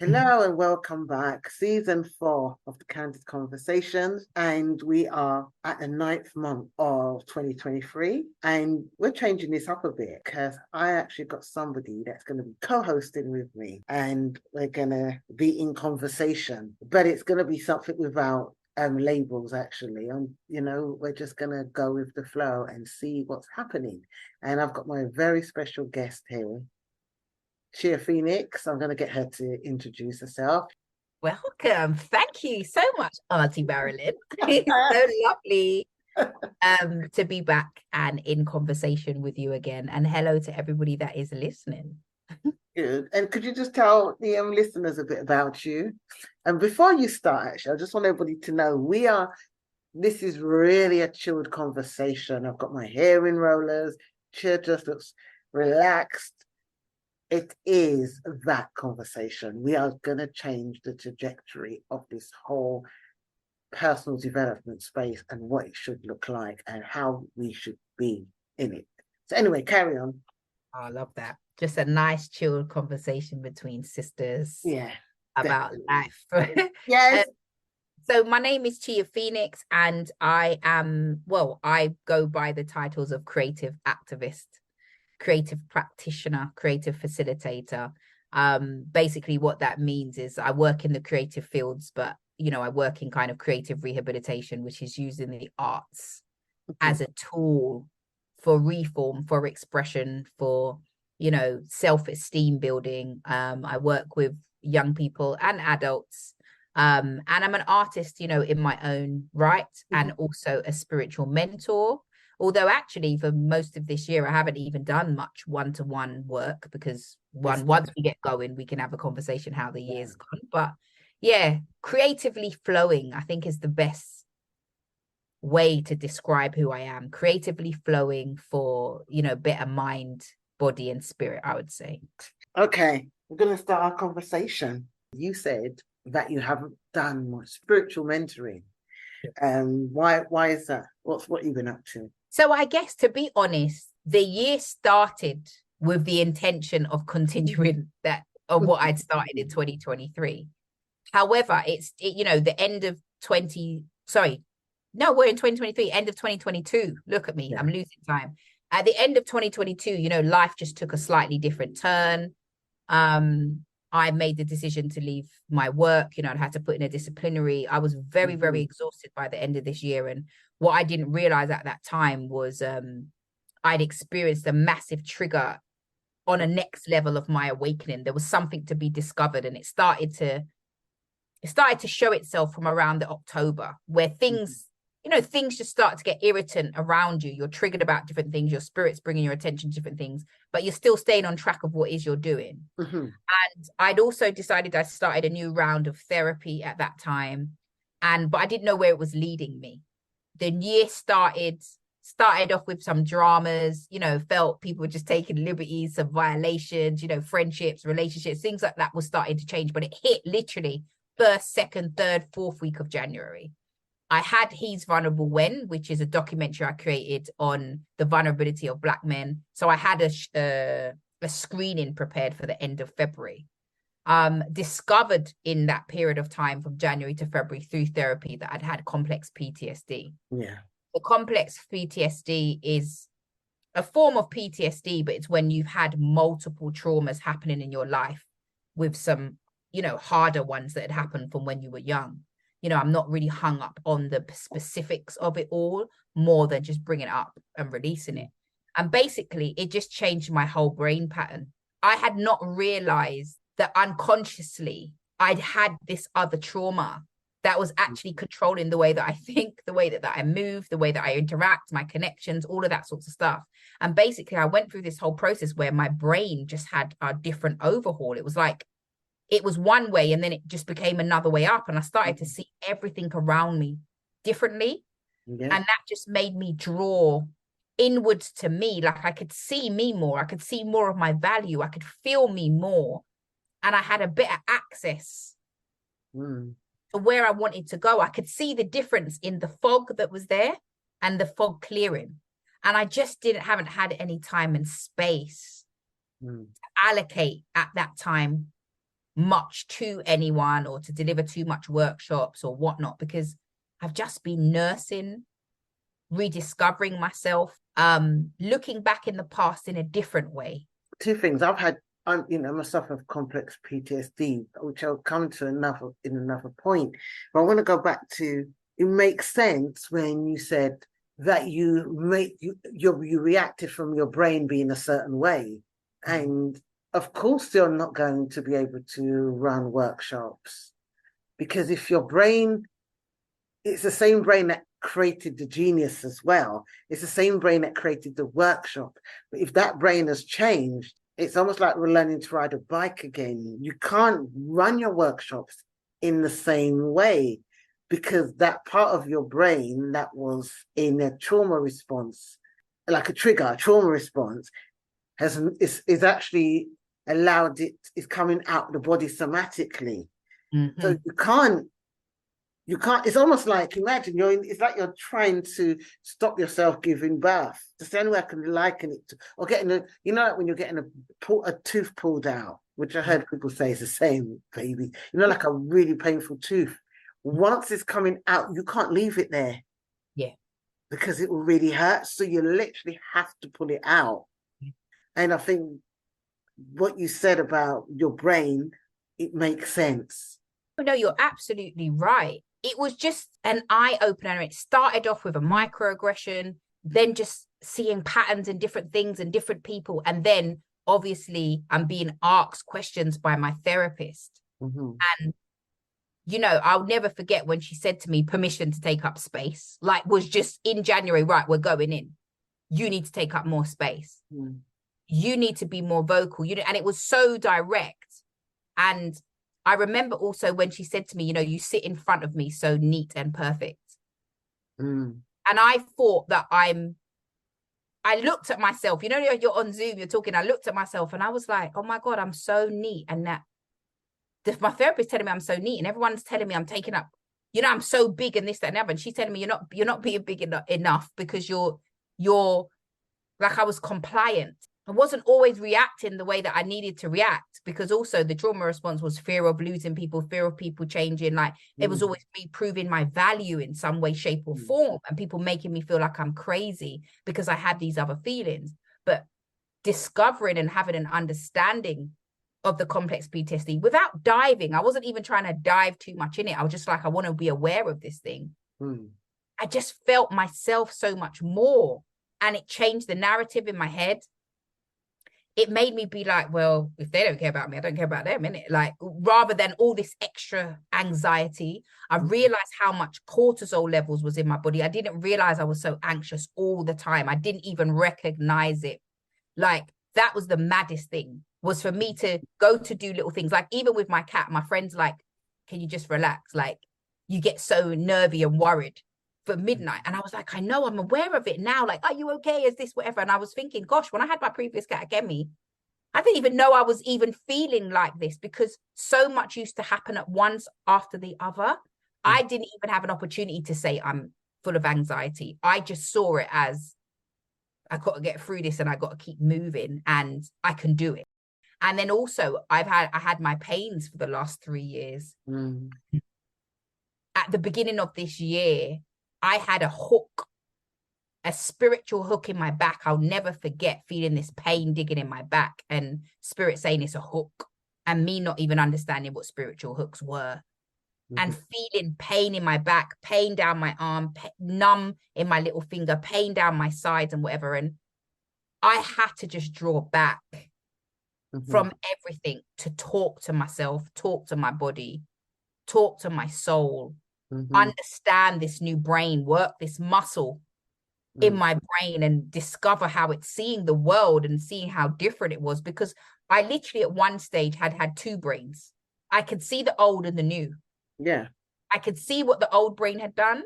Hello and welcome back. Season 4 of the Candid Conversations, and we are at the ninth month of 2023. And we're changing this up a bit because I actually got somebody that's going to be co-hosting with me, and we're going to be in conversation, but it's going to be something without labels actually. We're just going to go with the flow and see what's happening. And I've got my very special guest here, Chia Phoenix. I'm going to get her to introduce herself. Welcome. Thank you so much, Auntie Marilyn. It's so lovely to be back and in conversation with you again. And hello to everybody that is listening. Good. And could you just tell the listeners a bit about you? And before you start, actually, I just want everybody to know this is really a chilled conversation. I've got my hair in rollers. Chia just looks relaxed. It is that conversation. We are going to change the trajectory of this whole personal development space and what it should look like and how we should be in it. So anyway, carry on. Oh, I love that. Just a nice, chilled conversation between sisters Yeah, about definitely. life. Yes. So my name is Chia Phoenix, and I go by the titles of creative activist, creative practitioner, creative facilitator. Basically what that means is I work in the creative fields, but I work in kind of creative rehabilitation, which is using the arts as a tool for reform, for expression, for self-esteem building. I work with young people and adults. And I'm an artist, in my own right, and also a spiritual mentor. Although actually for most of this year, I haven't even done much one-to-one work because once we get going, we can have a conversation how the year's gone. But yeah, creatively flowing, I think is the best way to describe who I am. Creatively flowing for, better mind, body, and spirit, I would say. Okay, we're going to start our conversation. You said that you haven't done much spiritual mentoring. Why is that? What you've been up to? So I guess, to be honest, the year started with the intention of continuing that of what I'd started in 2023. However, the end of 20, sorry, no, we're in 2023, end of 2022. Look at me, Yeah. I'm losing time. At the end of 2022, life just took a slightly different turn. I made the decision to leave my work. I'd had to put in a disciplinary. I was very, very exhausted by the end of this year. And what I didn't realize at that time was I'd experienced a massive trigger on a next level of my awakening. There was something to be discovered, and it started to show itself from around the October, where things just start to get irritant around you. You're triggered about different things. Your spirit's bringing your attention to different things, but you're still staying on track of what is you're doing. And I'd also decided I started a new round of therapy at that time, but I didn't know where it was leading me. The year started off with some dramas, felt people were just taking liberties, some violations, friendships, relationships, things like that was starting to change. But it hit literally first, second, third, fourth week of January. I had He's Vulnerable When, which is a documentary I created on the vulnerability of Black men. So I had a screening prepared for the end of February. Discovered in that period of time from January to February through therapy that I'd had complex PTSD. Yeah. The complex PTSD is a form of PTSD, but it's when you've had multiple traumas happening in your life with some, harder ones that had happened from when you were young. I'm not really hung up on the specifics of it all, more than just bringing it up and releasing it. And basically, it just changed my whole brain pattern. I had not realized that unconsciously I'd had this other trauma that was actually controlling the way that I think, the way that I move, the way that I interact, my connections, all of that sorts of stuff. And basically, I went through this whole process where my brain just had a different overhaul. It was like, it was one way and then it just became another way up. And I started to see everything around me differently. Yeah. And that just made me draw inwards to me. Like I could see me more. I could see more of my value. I could feel me more. And I had a better access to where I wanted to go. I could see the difference in the fog that was there and the fog clearing. And I just haven't had any time and space to allocate at that time much to anyone or to deliver too much workshops or whatnot, because I've just been nursing, rediscovering myself, looking back in the past in a different way. Two things. Myself have complex PTSD, which I'll come to another point. But I want to go back to, it makes sense when you said that you reacted from your brain being a certain way. And of course, you're not going to be able to run workshops, because if your brain, it's the same brain that created the genius as well. It's the same brain that created the workshop. But if that brain has changed, it's almost like we're learning to ride a bike again. You can't run your workshops in the same way, because that part of your brain that was in a trauma response, like a trauma response, is actually allowed, is coming out the body somatically. Mm-hmm. So you can't, it's almost like, imagine it's like you're trying to stop yourself giving birth. That's the only way I can liken it to, or like when you're getting a tooth pulled out, which I heard people say is the same, baby. Like a really painful tooth. Once it's coming out, you can't leave it there. Yeah. Because it will really hurt. So you literally have to pull it out. And I think what you said about your brain, it makes sense. No, you're absolutely right. It was just an eye-opener. It started off with a microaggression, then just seeing patterns in different things and different people. And then obviously I'm being asked questions by my therapist. Mm-hmm. And, I'll never forget when she said to me, permission to take up space, like was just in January, right, we're going in. You need to take up more space. Mm. You need to be more vocal. And it was so direct. And I remember also when she said to me, you sit in front of me so neat and perfect. Mm. And I thought that I looked at myself, you're on Zoom, you're talking, I looked at myself and I was like, oh my God, I'm so neat. And that my therapist telling me I'm so neat, and everyone's telling me I'm taking up, I'm so big and this, that, and the other. And she's telling me you're not being big enough because you're like, I was compliant. I wasn't always reacting the way that I needed to react, because also the trauma response was fear of losing people, fear of people changing. Like it was always me proving my value in some way, shape or form, and people making me feel like I'm crazy because I had these other feelings. But discovering and having an understanding of the complex PTSD without diving, I wasn't even trying to dive too much in it. I was just like, I want to be aware of this thing. I just felt myself so much more, and it changed the narrative in my head. It made me be like, well, if they don't care about me, I don't care about them, innit? Like, rather than all this extra anxiety, I realized how much cortisol levels was in my body. I didn't realize I was so anxious all the time. I didn't even recognize it. Like, that was the maddest thing, was for me to go to do little things. Like, even with my cat, my friend's like, can you just relax? Like, you get so nervy and worried for midnight. And I was like, I know, I'm aware of it now. Like, are you okay? Is this whatever? And I was thinking, gosh, when I had my previous cat, Gemi, I didn't even know I was even feeling like this, because so much used to happen at once after the other. I didn't even have an opportunity to say I'm full of anxiety. I just saw it as, I got to get through this and I got to keep moving and I can do it. And then also I had my pains for the last 3 years. At the beginning of this year, I had a spiritual hook in my back. I'll never forget feeling this pain digging in my back and spirit saying it's a hook, and me not even understanding what spiritual hooks were. And feeling pain in my back, pain down my arm, numb in my little finger, pain down my sides and whatever. And I had to just draw back from everything to talk to myself, talk to my body, talk to my soul, understand this new brain, work this muscle in my brain and discover how it's seeing the world and seeing how different it was. Because I literally at one stage had 2 brains. I could see the old and the new. Yeah. I could see what the old brain had done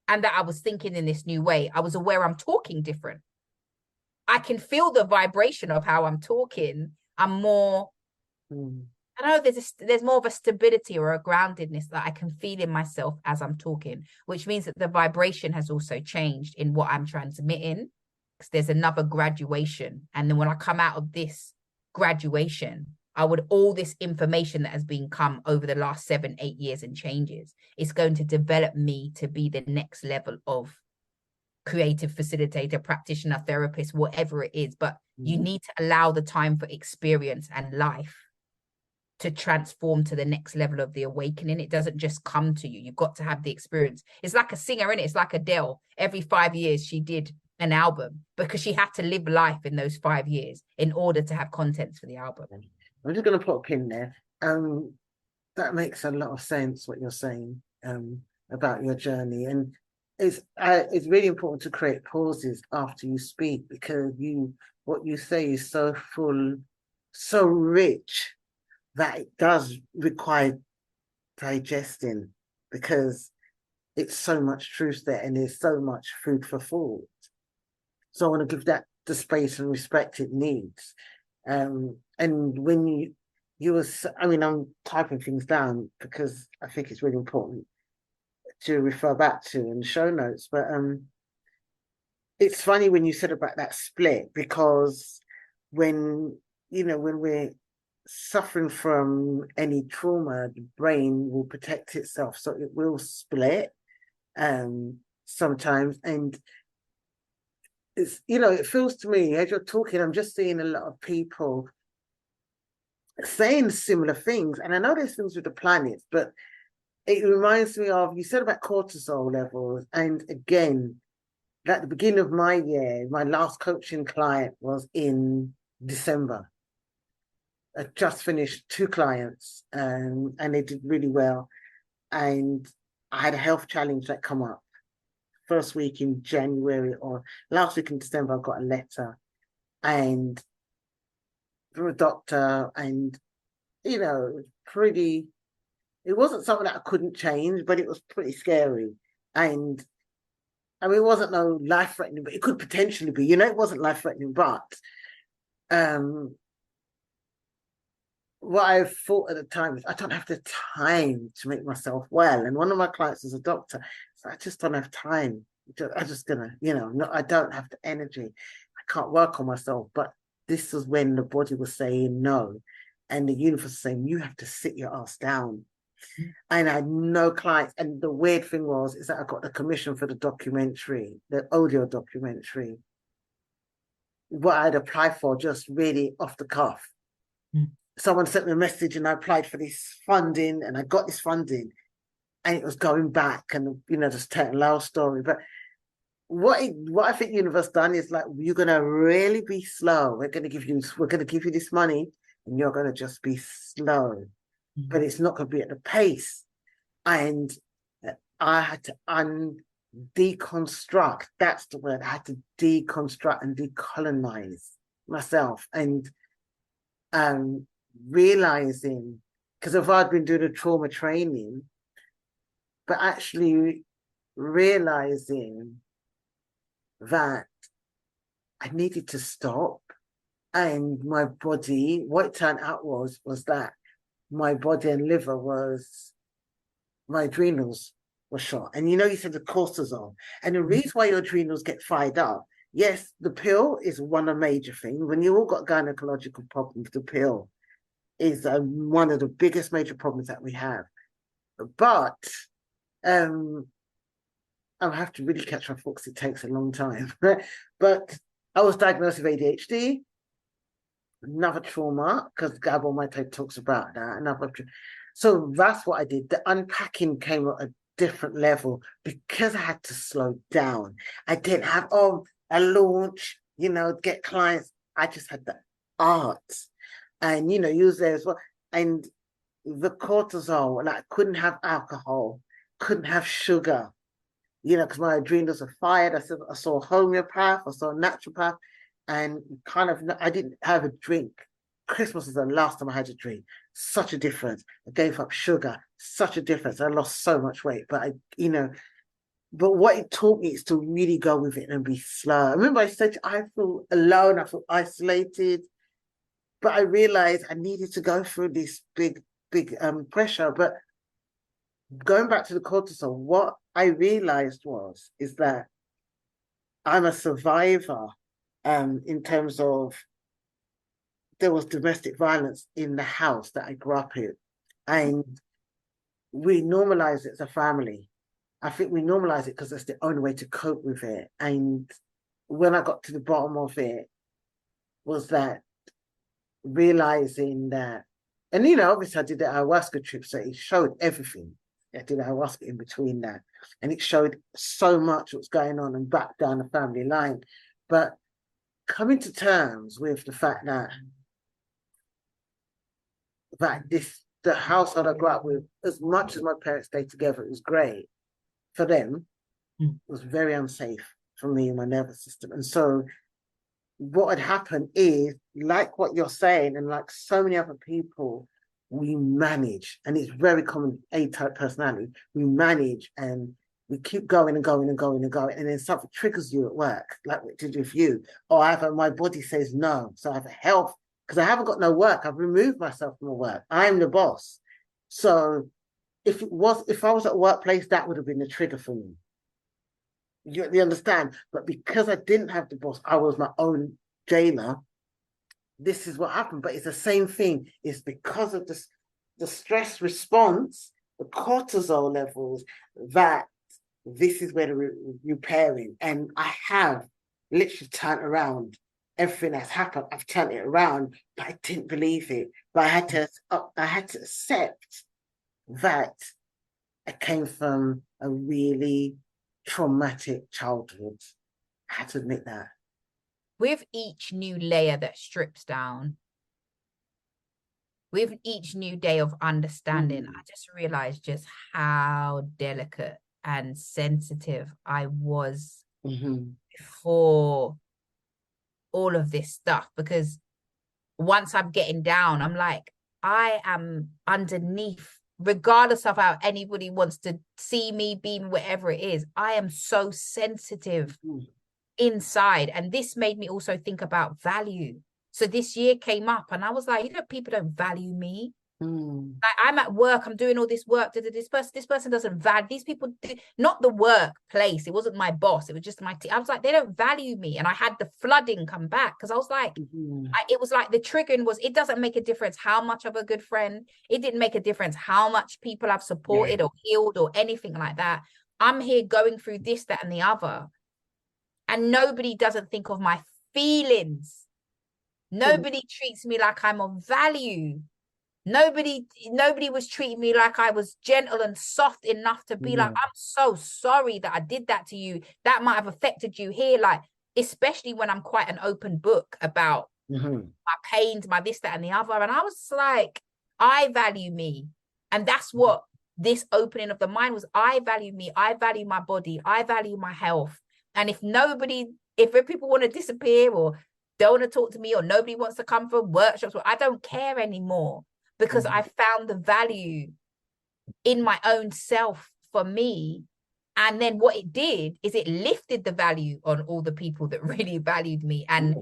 and that I was thinking in this new way. I was aware I'm talking different. I can feel the vibration of how I'm talking. I'm more, I don't know, there's more of a stability or a groundedness that I can feel in myself as I'm talking, which means that the vibration has also changed in what I'm transmitting, because there's another graduation. And then when I come out of this graduation, all this information that has been come over the last 7-8 years and changes, it's going to develop me to be the next level of creative facilitator, practitioner, therapist, whatever it is. But you need to allow the time for experience and life to transform to the next level of the awakening. It doesn't just come to you. You've got to have the experience. It's like a singer, innit? It's like Adele. Every 5 years she did an album because she had to live life in those 5 years in order to have contents for the album. I'm just going to put a pin there. That makes a lot of sense, what you're saying about your journey. And it's really important to create pauses after you speak, because what you say is so full, so rich, that it does require digesting, because it's so much truth there and there's so much food for thought. So I want to give that the space and respect it needs. And when you were, I mean, I'm typing things down because I think it's really important to refer back to in show notes. But it's funny when you said about that split, because when we're suffering from any trauma, the brain will protect itself, so it will split sometimes. And it's, it feels to me as you're talking, I'm just seeing a lot of people saying similar things. And I know there's things with the planets, but it reminds me of, you said about cortisol levels. And again, at the beginning of my year, my last coaching client was in December. I just finished 2 clients, and they did really well. And I had a health challenge that come up first week in January, or last week in December. I got a letter and from a doctor, and it wasn't something that I couldn't change, but it was pretty scary. And I mean, it wasn't no life-threatening, but it could potentially be, it wasn't life-threatening, but what I thought at the time is, I don't have the time to make myself well. And one of my clients is a doctor, so I just don't have time. I'm just gonna, I don't have the energy. I can't work on myself. But this is when the body was saying no, and the universe was saying, you have to sit your ass down. And I had no clients. And the weird thing is that I got the commission for the documentary, the audio documentary, what I'd applied for, just really off the cuff. Someone sent me a message and I applied for this funding, and I got this funding, and it was going back, and just telling a loud story. But what I think the universe done is, like, you're gonna really be slow. We're gonna give you this money, and you're gonna just be slow, but it's not gonna be at the pace. And I had to deconstruct. That's the word. I had to deconstruct and decolonize myself, and realizing, because if I'd been doing a trauma training, but actually realizing that I needed to stop. And my body, what it turned out was that my body and liver my adrenals were shot. And you said the cortisol. And the reason why your adrenals get fired up, yes, the pill is one of the major things. When you all got gynecological problems, the pill is one of the biggest major problems that we have. But I'll have to really catch my thoughts. It takes a long time. But I was diagnosed with ADHD, another trauma, because Gabor Maite talks about that. So that's what I did. The unpacking came at a different level because I had to slow down. I didn't have a launch, get clients. I just had the art, and use there as well. And the cortisol, and I couldn't have alcohol, couldn't have sugar, because my adrenals are fired. I saw a homeopath, I saw a naturopath, and I didn't have a drink. Christmas is the last time I had a drink. Such a difference. I gave up sugar. Such a difference. I lost so much weight, but but what it taught me is to really go with it and be slow. I remember I said, I feel alone. I feel isolated, but I realized I needed to go through this big pressure. But going back to the cortisol, what I realized is that I'm a survivor in terms of there was domestic violence in the house that I grew up in. And we normalized it as a family. I think we normalized it because that's the only way to cope with it. And when I got to the bottom of it, was that realizing that, and obviously I did the ayahuasca trip, so it showed everything. I did ayahuasca in between that, and it showed so much what's going on and back down the family line. But coming to terms with the fact that the household I grew up with, as much as my parents stayed together, it was great. For them, it was very unsafe for me and my nervous system. And so what had happened is, like what you're saying, and like so many other people, we manage, and it's very common A-type personality. We manage and we keep going and going and going and going, and then something triggers you at work, like what it did with you. Or either my body says no, so I have a health, because I haven't got no work. I've removed myself from the work. I'm the boss. So if I was at a workplace, that would have been the trigger for me. You understand? But because I didn't have the boss, I was my own jailer. This is what happened. But it's the same thing. It's because of the stress response, the cortisol levels, that this is where the repairing. And I have literally turned around everything that's happened. I've turned it around, but I didn't believe it. But I had to accept that I came from a really traumatic childhood. I had to admit that. With each new layer that strips down, with each new day of understanding, I just realized just how delicate and sensitive I was before all of this stuff. Because once I'm getting down, I'm like, I am underneath, regardless of how anybody wants to see me, be whatever it is. I am so sensitive inside. And this made me also think about value. So this year came up and I was like, people don't value me. Like, I'm at work, I'm doing all this work. This person doesn't value, these people, not the workplace. It wasn't my boss. It was just my team. I was like, they don't value me. And I had the flooding come back because I was like, it was like the triggering was, it doesn't make a difference how much of a good friend. It didn't make a difference how much people I've supported or healed or anything like that. I'm here going through this, that, and the other. And nobody doesn't think of my feelings. Nobody treats me like I'm of value. Nobody was treating me like I was gentle and soft enough to be like, I'm so sorry that I did that to you. That might have affected you here. Like, especially when I'm quite an open book about my pains, my this, that, and the other. And I was like, I value me. And that's what this opening of the mind was. I value me. I value my body. I value my health. And if people want to disappear or don't want to talk to me or nobody wants to come for workshops, I don't care anymore. Because I found the value in my own self for me. And then what it did is it lifted the value on all the people that really valued me. And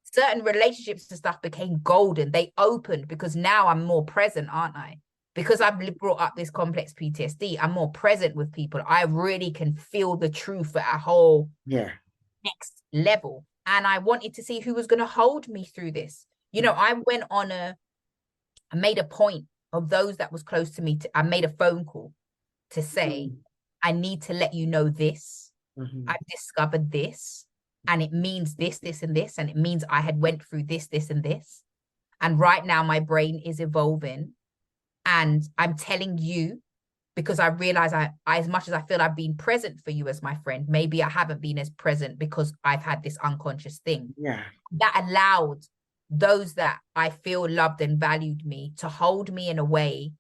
certain relationships and stuff became golden. They opened because now I'm more present, aren't I? Because I've brought up this complex PTSD, I'm more present with people. I really can feel the truth at a whole next level. And I wanted to see who was going to hold me through this. I made a point of those that was close to me. I made a phone call to say, I need to let you know this. I've discovered this, and it means this, this, and this, and it means I had went through this, this, and this. And right now my brain is evolving, and I'm telling you because I realize I as much as I feel I've been present for you as my friend, maybe I haven't been as present because I've had this unconscious thing. That allowed those that I feel loved and valued me to hold me in a way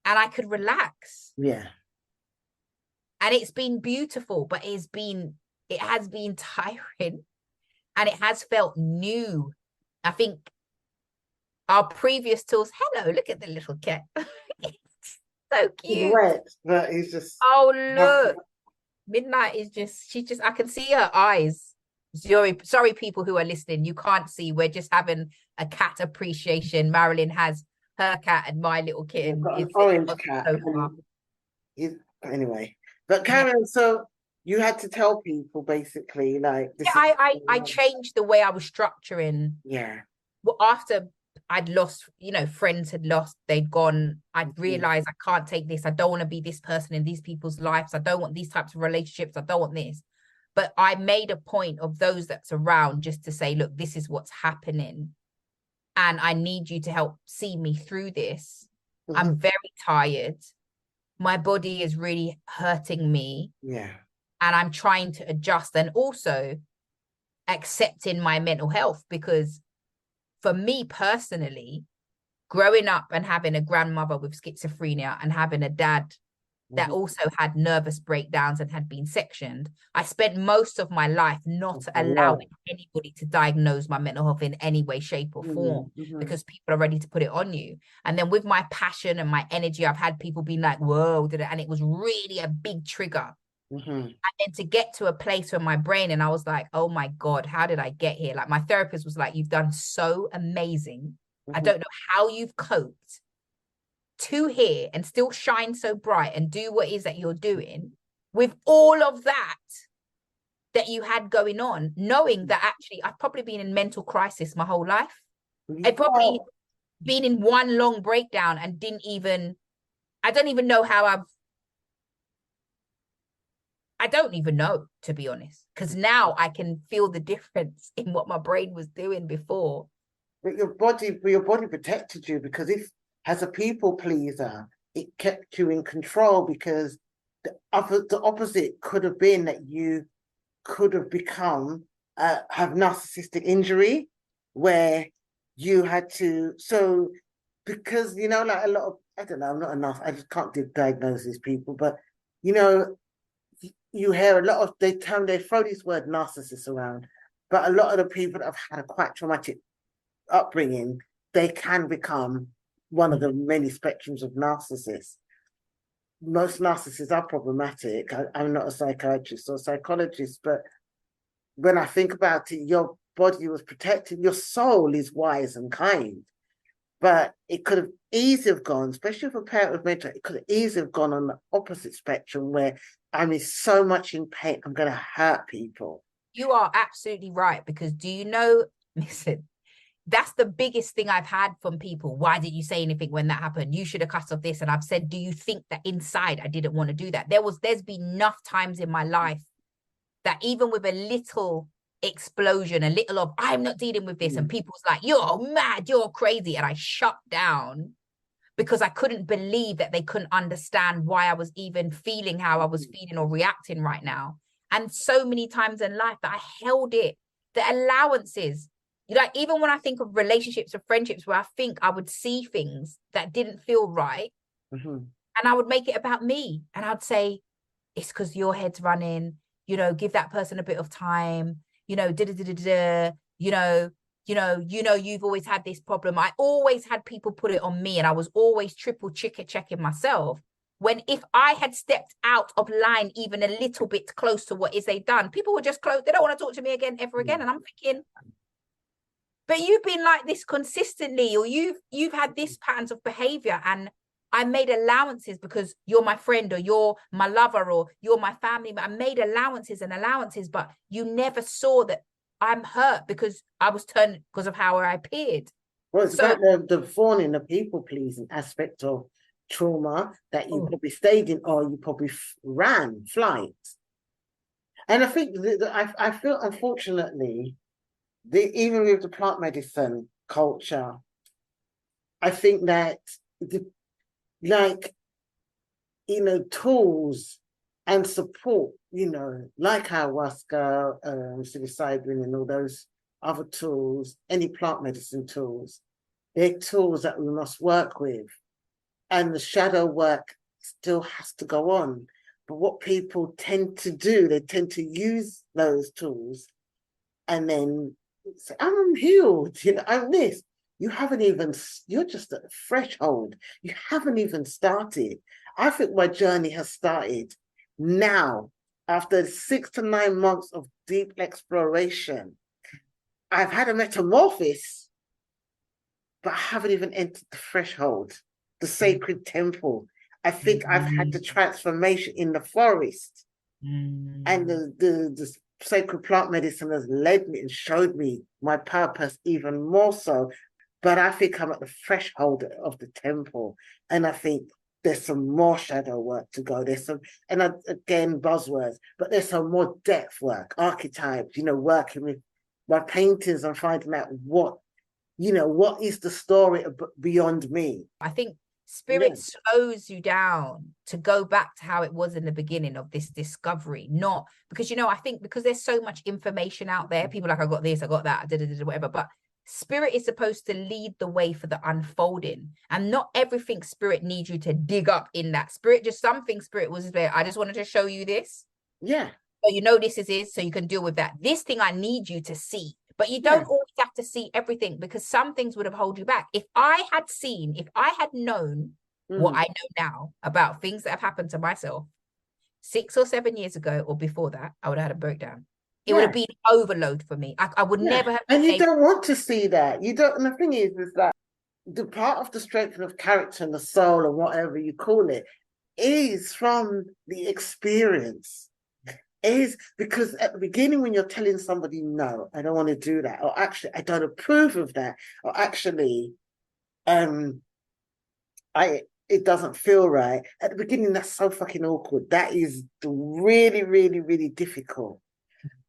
and I could relax. And it's been beautiful, but it has been tiring and it has felt new. I think our previous tools, hello, look at the little cat. It's so cute. He's wet, but he's just, oh look, Midnight is just, I can see her eyes. Sorry, people who are listening, you can't see. We're just having a cat appreciation. Marilyn has her cat and my little kitten. Got an orange cat. Anyway, but Karen, so You had to tell people basically, like, Yeah, this is I changed the way I was structuring. yeah. Well, after I'd lost, friends had lost, they'd gone. I'd Mhm. realized I can't take this. I don't want to be this person in these people's lives. I don't want these types of relationships. I don't want this. But I made a point of those that's around just to say, look, this is what's happening. And I need you to help see me through this. I'm Mhm. very tired. My body is really hurting me. Yeah. And I'm trying to adjust and also accepting my mental health because for me personally, growing up and having a grandmother with schizophrenia and having a dad that Mhm. also had nervous breakdowns and had been sectioned, I spent most of my life not That's a lot. allowing anybody to diagnose my mental health in any way, shape, or Mhm. form Mhm. because people are ready to put it on you. And then with my passion and my energy, I've had people being like, whoa, did it? And it was really a big trigger. Mhm. And then to get to a place where my brain, and I was like, oh my God, how did I get here? Like my therapist was like, you've done so amazing. I Mhm. don't know how you've coped to here and still shine so bright and do what it is that you're doing with all of that you had going on, knowing that actually I've probably been in mental crisis my whole life. I've probably Well, been in one long breakdown and I don't even know how I don't even know, to be honest, because now I can feel the difference in what my brain was doing before. but your body protected you because if, as a people pleaser, it kept you in control because the opposite could have been that you could have become have narcissistic injury where you had to because like a lot of I don't know, I'm not enough, I just can't diagnose these people, but you know you hear a lot of they throw this word narcissist around, but a lot of the people that have had a quite traumatic upbringing, they can become one of the many spectrums of narcissists. Most narcissists are problematic. I'm not a psychiatrist or psychologist, but when I think about it, your body was protected, your soul is wise and kind. But it could have easily have gone, especially for a parent with mental, it could have easily have gone on the opposite spectrum where I'm in so much in pain, I'm going to hurt people. You are absolutely right because do you know, listen, that's the biggest thing I've had from people. Why did you say anything when that happened? You should have cut off this. And I've said, do you think that inside I didn't want to do that? There's been enough times in my life that even with a little explosion, a little of I'm not dealing with this, and Mm. people's like, you're mad, you're crazy. And I shut down because I couldn't believe that they couldn't understand why I was even feeling how I was feeling or reacting right now. And so many times in life that I held it, the allowances. Like even when I think of relationships or friendships where I think I would see things that didn't feel right, Mm-hmm. and I would make it about me. And I'd say, it's because your head's running, give that person a bit of time, da da da da da, you've always had this problem. I always had people put it on me, and I was always triple checking myself. When if I had stepped out of line even a little bit close to what is they done, people were just close. They don't want to talk to me again ever again. And I'm thinking, but you've been like this consistently, or you've had this patterns of behavior, and I made allowances because you're my friend or you're my lover or you're my family. But I made allowances, but you never saw that I'm hurt because I was turned because of how I appeared. Well, it's So about the fawning, the people pleasing aspect of trauma that you oh, probably stayed in or you probably ran, flight. And I think I feel, unfortunately, even with the plant medicine culture, I think that the, like, tools and support, like ayahuasca, psilocybin, and all those other tools, any plant medicine tools, they're tools that we must work with. And the shadow work still has to go on. But what people tend to do, they tend to use those tools and then say, I'm healed, I'm this. You haven't even, you're just at the threshold. You haven't even started. I think my journey has started now, after 6 to 9 months of deep exploration. I've had a metamorphosis, but I haven't even entered the threshold, the sacred temple. I think I've had the transformation in the forest. And Mm. the sacred plant medicine has led me and showed me my purpose even more so. But I think I'm at the threshold of the temple, and I think there's some more shadow work to go. There's some, and again, buzzwords, but there's some more depth work, archetypes, working with my paintings and finding out what is the story beyond me. I think Yeah. spirit slows you down to go back to how it was in the beginning of this discovery. Not because, I think because there's so much information out there, people are like, I got this, I got that, whatever. But spirit is supposed to lead the way for the unfolding. And not everything spirit needs you to dig up in that. Spirit, just something spirit was there. I just wanted to show you this. Yeah. So this is it, so you can deal with that. This thing I need you to see. But you Yeah. don't always have to see everything, because some things would have held you back. If I had known what I know now about things that have happened to myself 6 or 7 years ago or before that, I would have had a breakdown. It would have Yeah. been overload for me. I would Yeah. never have And been you able. don't want to see that. You don't, and the thing is that the part of the strengthening of character and the soul, or whatever you call it, is from the experience. Is because at the beginning, when you're telling somebody, no, I don't want to do that, or actually, I don't approve of that, or actually, um, it doesn't feel right. At the beginning, that's so fucking awkward. That is really, really, really difficult.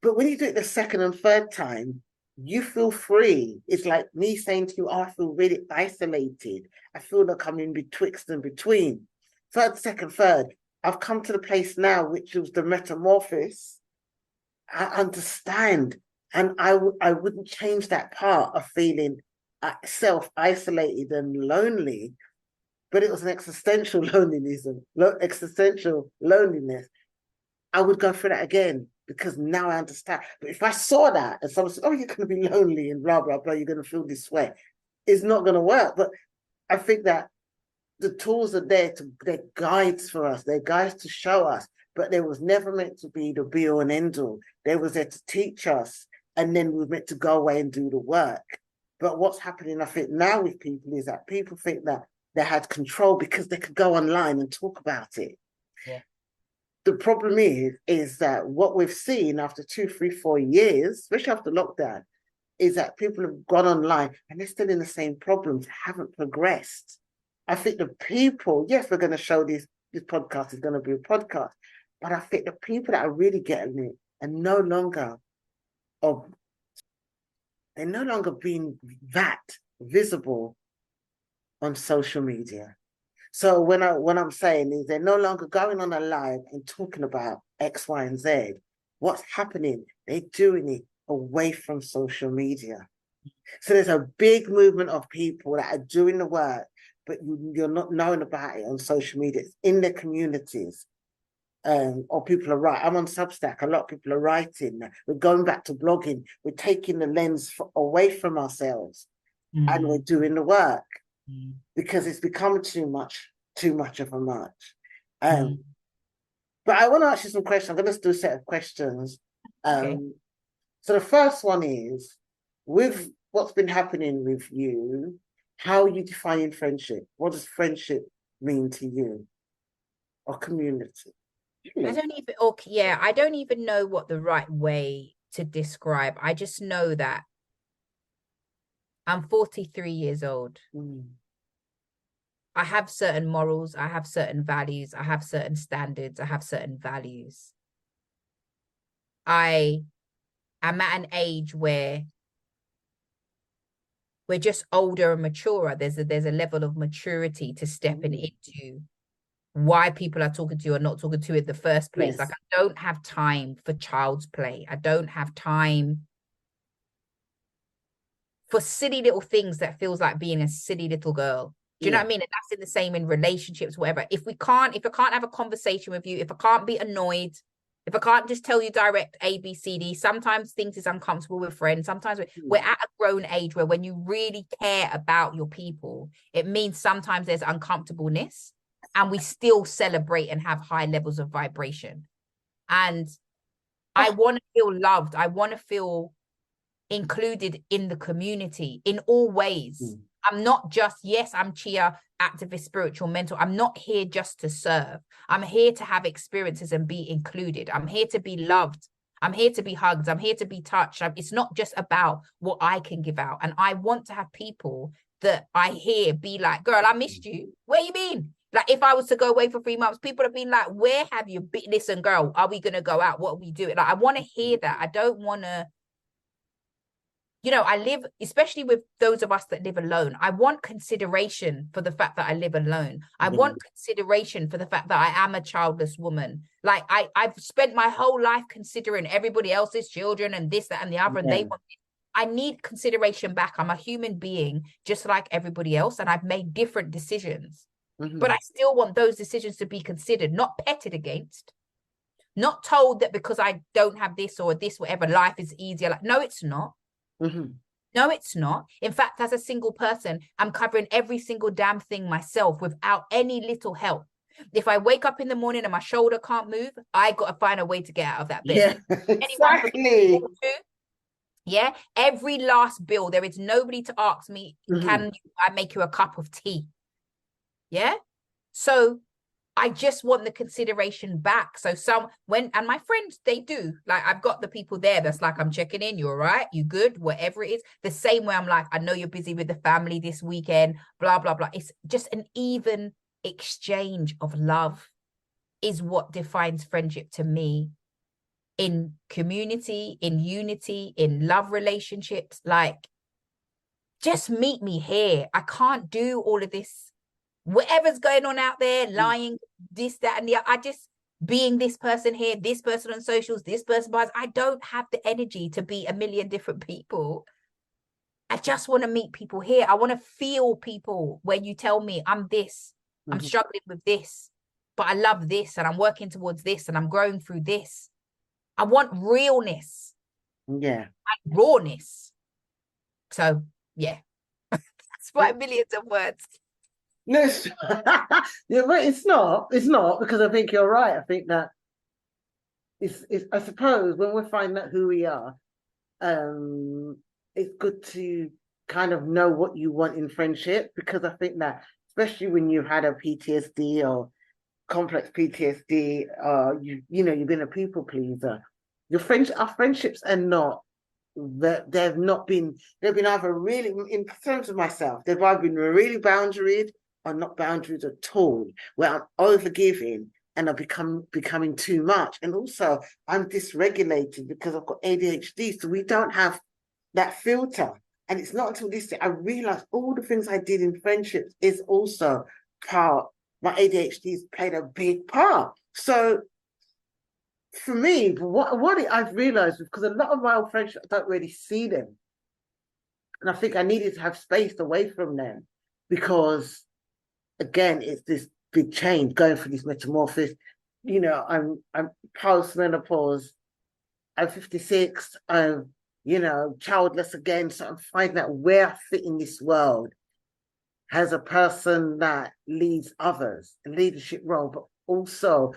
But when you do it the second and third time, you feel free. It's like me saying to you, oh, I feel really isolated. I feel like I'm in betwixt and between. Third, second, third. I've come to the place now, which was the metamorphosis. I understand. And I wouldn't change that part of feeling self-isolated and lonely, but it was an existential existential loneliness. I would go through that again because now I understand. But if I saw that and someone said, oh, you're going to be lonely and blah, blah, blah, you're going to feel this way, it's not going to work. But I think that the tools are there they're guides for us. They're guides to show us, but they was never meant to be the be all and end all. They was there to teach us, and then we were meant to go away and do the work. But what's happening, I think, now with people is that people think that they had control because they could go online and talk about it. Yeah. The problem is that what we've seen after 2, 3, 4 years, especially after lockdown, is that people have gone online and they're still in the same problems, haven't progressed. I think the people, yes, we're going to show this podcast is going to be a podcast, but I think the people that are really getting it are no longer of they're no longer being that visible on social media. So when I'm saying is they're no longer going on a live and talking about X, Y, and Z. What's happening? They're doing it away from social media. So there's a big movement of people that are doing the work, but you're not knowing about it on social media. It's in their communities. Or people are writing. I'm on Substack. A lot of people are writing. We're going back to blogging. We're taking the lens away from ourselves, and we're doing the work because it's become too much of a much. But I want to ask you some questions. I'm going to do a set of questions. Okay. So the first one is, with what's been happening with you, how are you defining friendship? What does friendship mean to you, or community? I don't even know what the right way to describe. I just know that I'm 43 years old. I have certain morals, I have certain values, I have certain standards, I have certain values. I am at an age where we're just older and maturer. There's a level of maturity to stepping into why people are talking to you or not talking to you in the first place. Yes. Like, I don't have time for child's play. I don't have time for silly little things that feels like being a silly little girl. Do you know what I mean? And that's in the same in relationships, whatever. If I can't have a conversation with you, if I can't be annoyed, if I can't just tell you direct A, B, C, D, sometimes things is uncomfortable with friends. Sometimes we're at a grown age where when you really care about your people, it means sometimes there's uncomfortableness and we still celebrate and have high levels of vibration. And I want to feel loved. I want to feel included in the community in all ways. I'm not just, yes, I'm Chia, activist, spiritual, mental. I'm not here just to serve. I'm here to have experiences and be included. I'm here to be loved. I'm here to be hugged. I'm here to be touched. It's not just about what I can give out. And I want to have people that I hear be like, girl, I missed you. Where you been? Like, if I was to go away for 3 months, people have been like, where have you been? Listen, girl, are we going to go out? What are we doing? Like, I want to hear that. I don't want to, I live, especially with those of us that live alone, I want consideration for the fact that I live alone. I want consideration for the fact that I am a childless woman. Like, I've spent my whole life considering everybody else's children and this, that, and the other, and they want this. I need consideration back. I'm a human being just like everybody else, and I've made different decisions. But I still want those decisions to be considered, not petted against, not told that because I don't have this or this, whatever, life is easier. Like, no, it's not. No, it's not. In fact, as a single person, I'm covering every single damn thing myself without any little help. If I wake up in the morning and my shoulder can't move, I got to find a way to get out of that bed. Yeah, exactly. Yeah, every last bill. There is nobody to ask me, can I make you a cup of tea? Yeah. So I just want the consideration back. So and my friends, they do. Like, I've got the people there that's like, I'm checking in. You all right? You good? Whatever it is. The same way I'm like, I know you're busy with the family this weekend, blah, blah, blah. It's just an even exchange of love is what defines friendship to me. In community, in unity, in love relationships, like, just meet me here. I can't do all of this. Whatever's going on out there, lying, this, that, and the other. I just being this person here, this person on socials, this person buys. I don't have the energy to be a million different people. I just want to meet people here. I want to feel people when you tell me I'm this, I'm struggling with this, but I love this and I'm working towards this and I'm growing through this. I want realness. Yeah. And rawness. So, yeah. That's 5 millions of words. No, yeah, but it's not. It's not, because I think you're right. I think that it's I suppose when we find out who we are, it's good to kind of know what you want in friendship, because I think that especially when you've had a PTSD or complex PTSD, you've been a people pleaser. Our friendships are not that they've been either really, in terms of myself, they've either been really boundaried or not boundaries at all, where I'm overgiving and I'm becoming too much. And also I'm dysregulated because I've got ADHD, so we don't have that filter. And it's not until this day I realized all the things I did in friendships is also my ADHD's played a big part. So for me, what I've realized, because a lot of my old friendships, I don't really see them. And I think I needed to have space away from them, because again, it's this big change, going through this metamorphosis. I'm post-menopause, I'm 56, I'm, childless again. So I'm finding out where I fit in this world as a person that leads others, a leadership role, but also,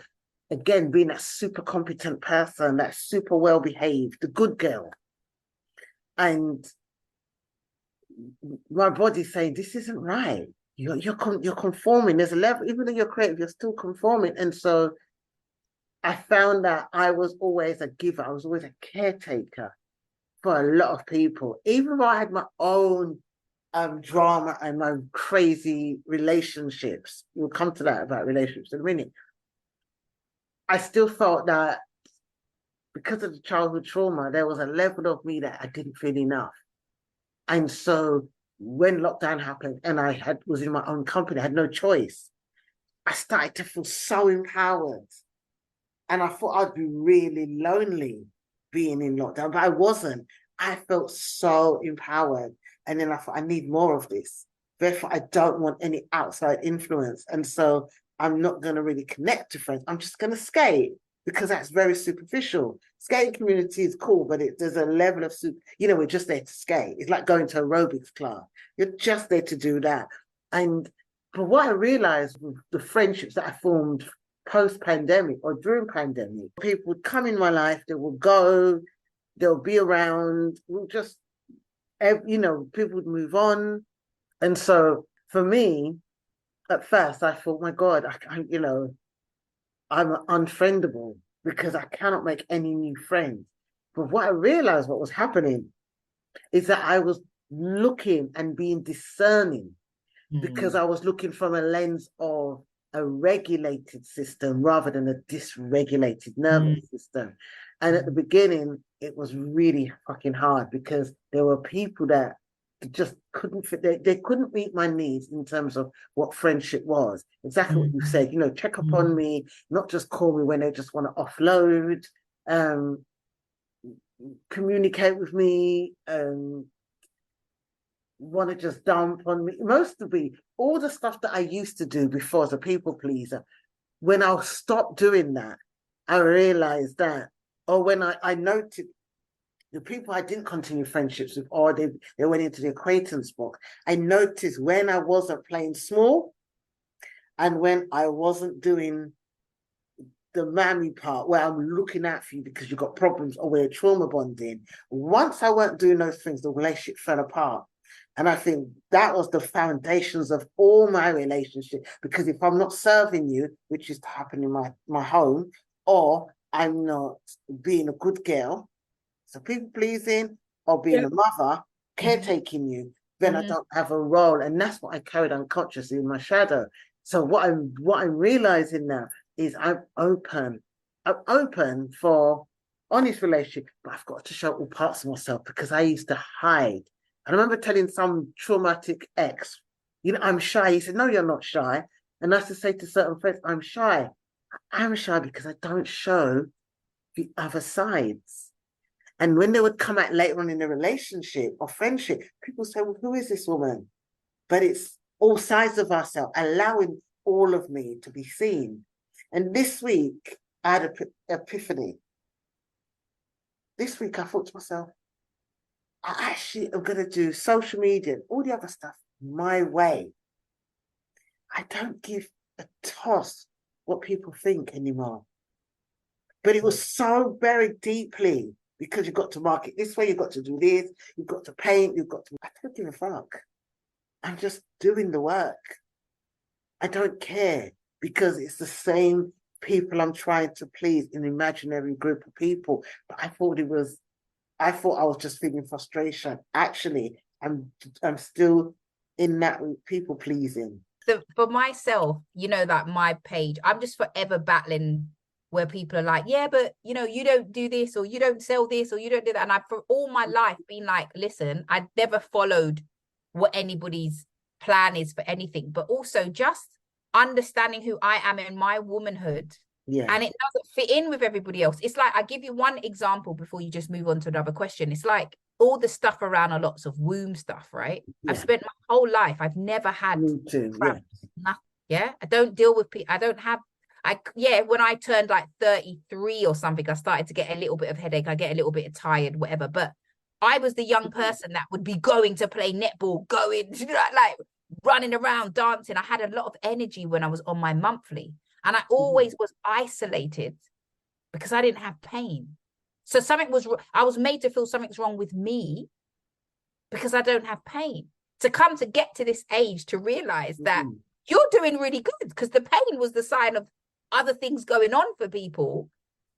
again, being that super competent person, that super well behaved, the good girl. And my body's saying, this isn't right. You're conforming. There's a level, even though you're creative, you're still conforming. And so I found that I was always a giver. I was always a caretaker for a lot of people, even though I had my own drama and my crazy relationships. We'll come to that about relationships in a minute. I still felt that because of the childhood trauma, there was a level of me that I didn't feel enough. And so when lockdown happened and I was in my own company, I had no choice. I started to feel so empowered. And I thought I'd be really lonely being in lockdown, but I wasn't. I felt so empowered. And then I thought, I need more of this. Therefore, I don't want any outside influence. And so I'm not going to really connect to friends. I'm just going to skate, because that's very superficial. Skating community is cool, but there's a level of, we're just there to skate. It's like going to aerobics class. You're just there to do that. But what I realized with the friendships that I formed post-pandemic or during pandemic, people would come in my life, they will go, they'll be around, we'll just, people would move on. And so for me, at first, I thought, my God, I'm unfriendable because I cannot make any new friends. But what I realized what was happening is that I was looking and being discerning because Mm, I was looking from a lens of a regulated system rather than a dysregulated mm, nervous system. And at the mm, beginning, it was really fucking hard because there were people that just couldn't fit, they couldn't meet my needs in terms of what friendship was. Exactly what you mm, said, check up on mm, me, not just call me when they just want to offload, um, communicate with me, want to just dump on me. Most of me, all the stuff that I used to do before as a people pleaser, when I stopped doing that, I realized that, or when I noted the people I didn't continue friendships with, or they went into the acquaintance book, I noticed when I wasn't playing small and when I wasn't doing the mammy part where I'm looking out for you because you've got problems or we're trauma bonding. Once I weren't doing those things, the relationship fell apart. And I think that was the foundations of all my relationships. Because if I'm not serving you, which is to happen in my home, or I'm not being a good girl, so people pleasing, or being yeah. a mother, Mhm, caretaking you, then I mhm. don't have a role. And that's what I carried unconsciously in my shadow. So what I'm realizing now is I'm open. I'm open for honest relationship, but I've got to show all parts of myself because I used to hide. I remember telling some traumatic ex, I'm shy. He said, no, you're not shy. And I used to say to certain friends, I'm shy. I'm shy because I don't show the other sides. And when they would come out later on in a relationship or friendship, people say, well, who is this woman? But it's all sides of ourselves, allowing all of me to be seen. And this week, I had an epiphany. This week, I thought to myself, I actually am going to do social media and all the other stuff my way. I don't give a toss what people think anymore. But it was so buried deeply because you've got to market this way, you've got to do this, you've got to paint, I don't give a fuck. I'm just doing the work. I don't care because it's the same people I'm trying to please, an imaginary group of people. But I thought I was just feeling frustration. Actually, I'm still in that people pleasing. So for myself, that my page, I'm just forever battling where people are like, yeah, but you don't do this or you don't sell this or you don't do that. And I've for all my life been like, listen, I never followed what anybody's plan is for anything, but also just understanding who I am in my womanhood. Yeah, And it doesn't fit in with everybody else. It's like, I give you one example before you just move on to another question. It's like all the stuff around a lots of womb stuff, right? I've yeah. spent my whole life, I've never had Me too. Yeah. cramps, nothing. Yeah. I don't deal with people. I don't have, yeah, when I turned like 33 or something, I started to get a little bit of headache. I get a little bit tired, whatever. But I was the young person that would be going to play netball, going, like running around, dancing. I had a lot of energy when I was on my monthly. And I always was isolated because I didn't have pain. So I was made to feel something's wrong with me because I don't have pain. To get to this age to realize that Mhm. you're doing really good because the pain was the sign of other things going on for people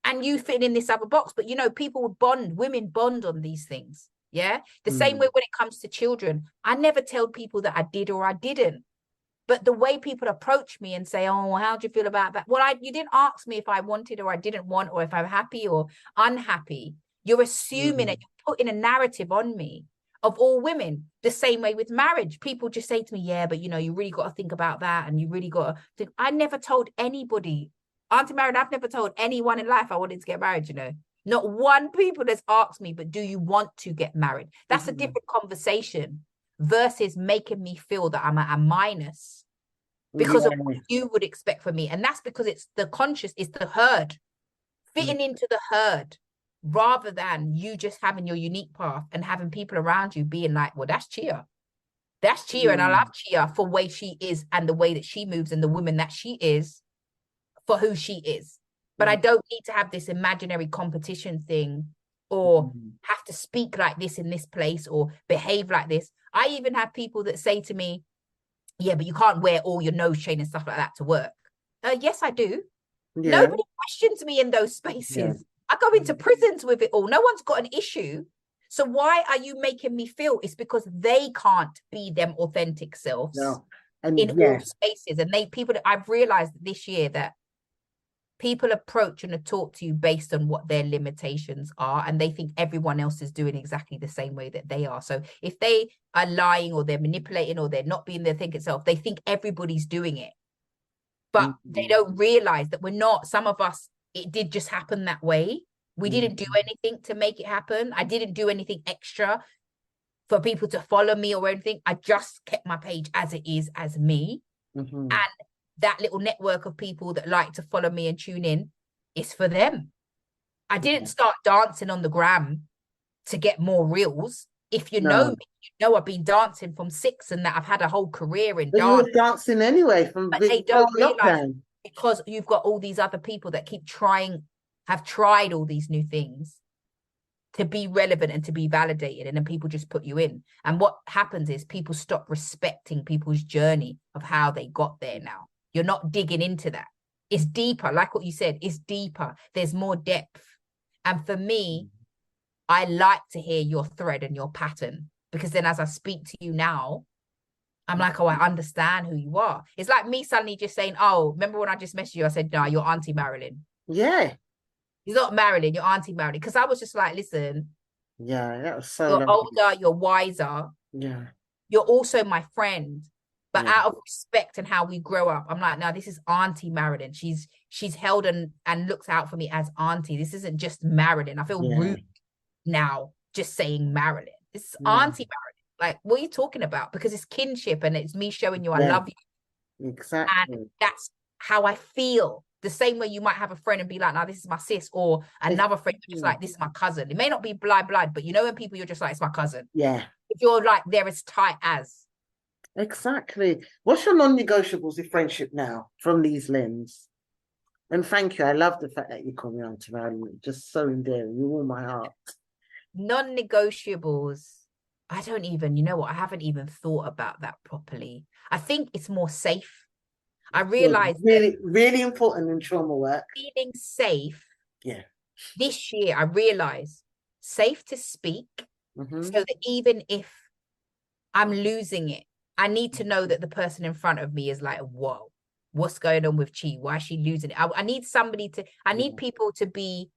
and you fit in this other box. But people would bond, women bond on these things. Yeah. The same way Mm. when it comes to children, I never tell people that I did or I didn't. But the way people approach me and say, oh, how do you feel about that? Well, you didn't ask me if I wanted or I didn't want, or if I'm happy or unhappy. You're assuming and Mm. you're putting a narrative on me of all women. The same way with marriage. People just say to me, yeah, but you really got to think about that. And you really got to think. I never told anybody, Auntie Marion, I've never told anyone in life I wanted to get married. Not one people has asked me, but do you want to get married? That's a Mhm. different conversation versus making me feel that I'm at a minus because of what Yeah. you would expect from me. And that's because it's the herd, Mm. fitting into the herd rather than you just having your unique path and having people around you being like, well, that's Chia. That's Chia. And I love Mm. Chia for the way she is and the way that she moves and the woman that she is for who she is. But I Mm. don't need to have this imaginary competition thing or Mm. have to speak like this in this place or behave like this. I even have people that say to me, yeah, but you can't wear all your nose chain and stuff like that to work. Yes, I do. Yeah. Nobody questions me in those spaces. Yeah. I go into prisons with it all. No one's got an issue. So why are you making me feel it's because they can't be them authentic selves No. And in all spaces? And people that I've realized this year that people approach and talk to you based on what their limitations are, and they think everyone else is doing exactly the same way that they are. So if they are lying or they're manipulating or they're not being their authentic self, they think everybody's doing it. But they don't realize that we're not. Some of us, it did just happen that way. We didn't do anything to make it happen. I didn't do anything extra for people to follow me or anything. I just kept my page as it is, as me. And that little network of people that like to follow me and tune in is for them. I didn't start dancing on the gram to get more reels. If you know me, you know I've been dancing from 6 and that I've had a whole career in But dance. you were dancing anyway from but they don't realize lockdown. because you've got all these other people that have tried all these new things to be relevant and to be validated, and then people just put you in. And what happens is people stop respecting people's journey of how they got there now. You're not digging into that. It's deeper, like what you said, it's deeper. There's more depth. And for me, I like to hear your thread and your pattern, because then as I speak to you now, I'm like, oh, I understand who you are. It's like me suddenly just saying, oh, remember when I just messaged you? I said, no, you're Auntie Marilyn. Yeah. You're not Marilyn, you're Auntie Marilyn. Because I was just like, listen. Yeah, that was so You're lovely. older, you're wiser. Yeah. You're also my friend. But out of respect and how we grow up, I'm like, no, this is Auntie Marilyn. She's held and looks out for me as Auntie. This isn't just Marilyn. I feel rude now just saying Marilyn. This is Auntie Marilyn. Like, what are you talking about? Because it's kinship and it's me showing you I love you. Exactly. And that's how I feel. The same way you might have a friend and be like, no, this is my sis, or another friend just like, this is my cousin. It may not be blood, but you know when people, you're just like, it's my cousin. Yeah. If you're like, they're as tight as. Exactly. What's your non-negotiables in friendship now from these limbs? And thank you. I love the fact that you call me Auntie Marilyn. Just so endearing. You warm my heart. Non-negotiables. I don't even, you know what? I haven't even thought about that properly. I think it's more safe. I realize really important in trauma work. Feeling safe. Yeah. This year, I realize safe to speak, so that even if I'm losing it, I need to know that the person in front of me is like, whoa, what's going on with Chi? Why is she losing it? I need I need people to be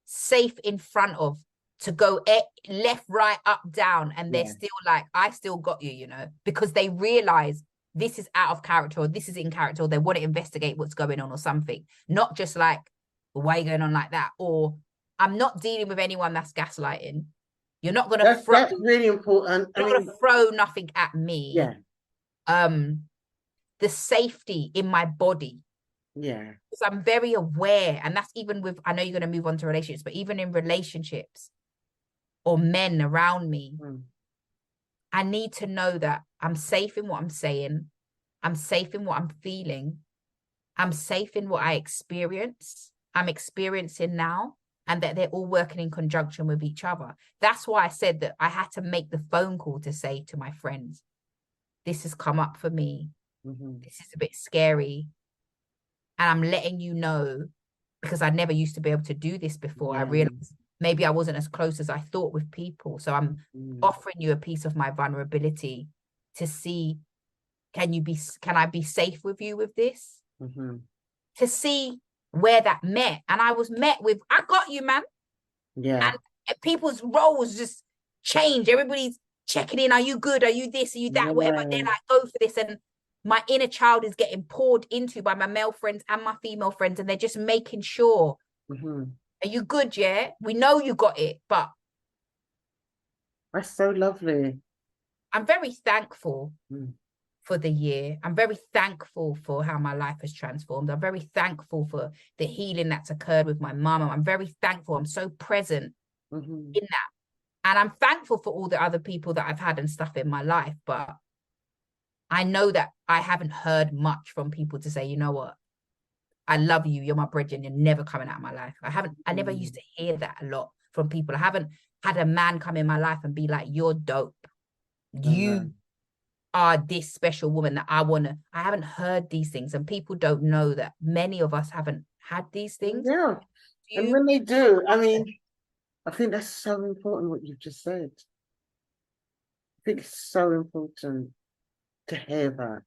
safe in front of, to go left, right, up, down, and they're still like, I still got you, because they realize this is out of character, or this is in character, or they want to investigate what's going on or something. Not just like, why are you going on like that? Or I'm not dealing with anyone that's gaslighting. You're not going to throw. That's really important. You're not going to throw nothing at me. Yeah. The safety in my body. Yeah. Because I'm very aware, and that's even with, I know you're going to move on to relationships, but even in relationships or men around me, I need to know that I'm safe in what I'm saying. I'm safe in what I'm feeling. I'm safe in what I experience. I'm experiencing now, and that they're all working in conjunction with each other. That's why I said that I had to make the phone call to say to my friends, this has come up for me. This is a bit scary. And I'm letting you know, because I never used to be able to do this before. I realized maybe I wasn't as close as I thought with people. So I'm offering you a piece of my vulnerability to see, can I be safe with you with this? To see where that met. And I was met with, I got you, man. Yeah. And people's roles just change. Everybody's checking in. Are you good? Are you this? Are you that? Whatever. They're like, go for this. And my inner child is getting poured into by my male friends and my female friends. And they're just making sure, are you good? Yeah. We know you got it, but. That's so lovely. I'm very thankful for the year. I'm very thankful for how my life has transformed. I'm very thankful for the healing that's occurred with my mum. I'm very thankful. I'm so present in that. And I'm thankful for all the other people that I've had and stuff in my life. But I know that I haven't heard much from people to say, you know what? I love you. You're my bridge and you're never coming out of my life. I never used to hear that a lot from people. I haven't had a man come in my life and be like, you're dope. Amen. You are this special woman that I haven't heard these things, and people don't know that many of us haven't had these things. Yeah. And You when they do, I mean, I think that's so important what you've just said. I think it's so important to hear that.